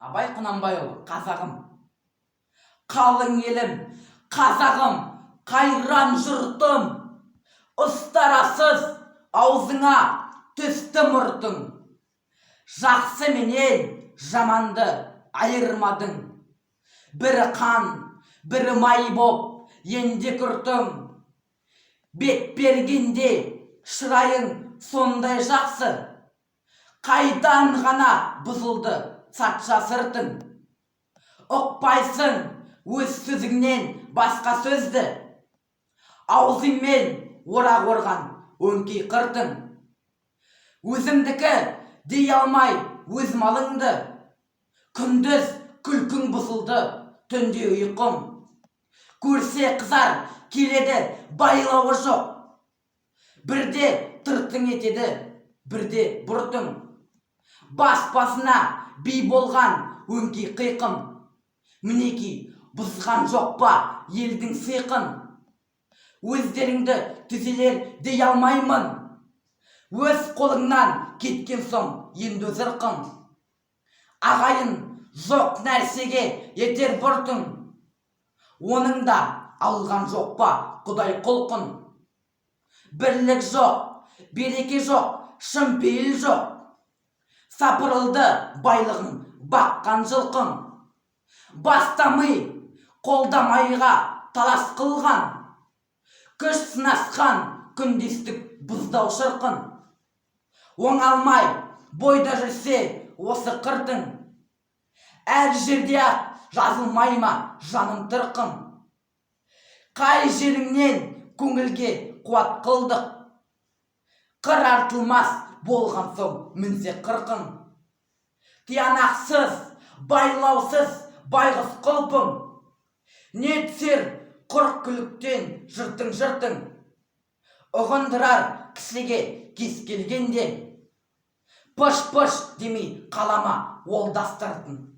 Абай Құнанбайұлы, қазағым, қалың елім, қазағым, қайран жұртым, ұстарасыз аузыңа түсті мұртың. Жақсы менен жаманды айырмадың. Бірі қан, бірі май боп енде күртің. Бет бергенде шырайың сондай жақсы. Қайдан ғана бұзылды сатша сыртың. Ұқпайсың өз сөзіңнен басқа сөзді. Аузыңмен орақ орған өңкей қыртың. Өзімдікі дей алмай өз малыңды. Күндіз күлкің бұзылды, түнде ұйқым. Көрсе қызар келеді байлауы жоқ. Бірде тыртың етеді, бірде бұртың. Бас-басына би болған өңкей қиқым. Мінеки бұзған жоқ па елдің сиқын. Өздеріңді түзелер дей алмаймын. Өз қолыңнан кеткен соң енді зырқың. Ағайын жоқ нәрсеге етер бұртың. Оның да алған жоқ па құдай құлқын. Бірлік жоқ, береке жоқ, шын пейіл жоқ. Сапырылды байлығын баққан жылқың. Бастамай, қолдамайға талас қылған. Күш сынасқан күндестік бұздау шырқын. Оңалмай бойда жүрсе осы қыртың. Әр жерде-ақ жазылмай ма жаным тырқын. Қай жеріңнен көңілге қуат қылдық. Қыр артылмас болған соң мінсе қырқың. Тиянақсыз, байлаусыз байғұс құлпың. Не түсер құр күліктен жыртың. Ұғындырар кісіге кез келгенде. Пыш-пыш демей қалама ол дастыртын.